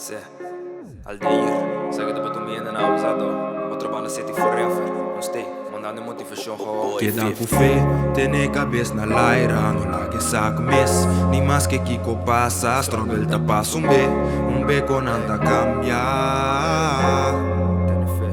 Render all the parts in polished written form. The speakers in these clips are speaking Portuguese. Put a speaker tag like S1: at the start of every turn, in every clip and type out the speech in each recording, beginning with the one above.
S1: Sí, Aldeir, zeg dat we doen en abusado. Outro banda city forever. Não stay, mandando motivação ho.
S2: Queda com fé, tem cabeça na laira, não largue saco mes. Ni mais que Kiko passa, struggle ta passa um beco nada cambiar.
S1: Tem fé.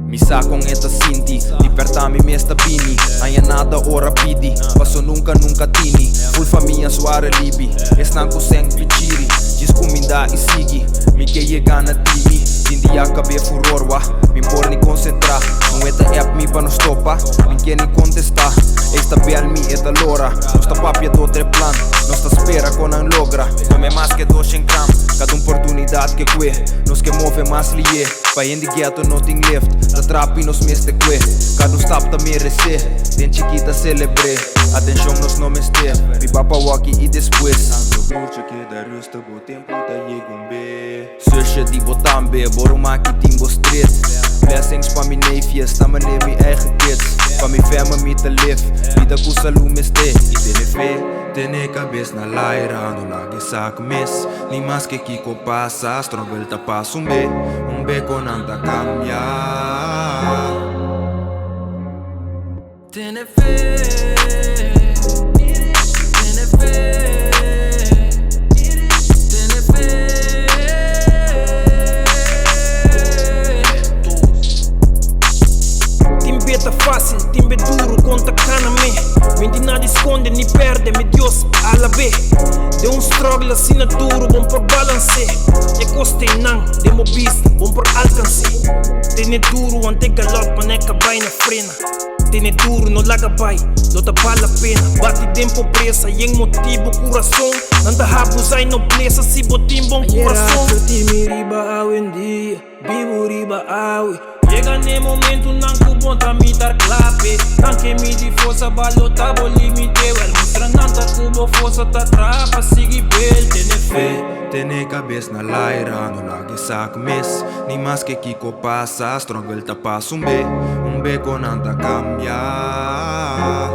S2: Mi sa con esta sinti, libertà mi mesta bini. Ainda nada ora pidi, passo nunca tini. Full família suare libi, estan com sangue pichiri. Diz comida e sigi, mi que llega na timi. Dindi a cabe furorwa, mi por ni concentrar. Não eta app mi pa no stopa, ninguém ni contestar. Esta bel mi eta lora, nosta papia do tre plan. Nosta espera con an logra, come mais que 200 gram. Cada oportunidade que que, nos que move mais lie. Pa in the ghetto nothing left, da trap e nos meste que. Cada stap ta merece, den chiquita celebre. Atenção nos nomes ter, mi papa walkie e depois. Curte que da rusta, bo tempo ta yegumbe. Susje die botambe, boruma ki timbo street. Blessings pa mi neefjes, sta me neem mi eigen kids. Pa mi femme mi te live, vida ku salume ste. I tene fe, tene cabeça na laira, no lage saco mes. Ni mais que Kiko passa, struggle ta passa beco nada cambiar.
S1: Tiene fe. Tiene fe. Tiene fe.
S3: Timbe tá fácil, timbe duro, conta cana me. Mendi nada esconde, ni perde, me Deus ala be. De struggle assim na duro, bom por balance. E costei não, demo pista, bom por alcance. Tene duro, ante galopa, neca vai na frena. Tene duro, no laga vai, não tá vale a pena. Bate tempo pressa, e em motivo coração. Nanda abusai no place, se botim bom coração. Time riba ao em dia, vivo riba ao. Chega ne momento não que tá me dar clape. Não que me de força, balota, bo limite. El mostra nada cubo força, tá trapa, sigue bel, tene fé.
S2: Tene cabeça na laira, no lage saco mes. Ni mais que Kiko passa, struggle ta passa beco nada cambiar.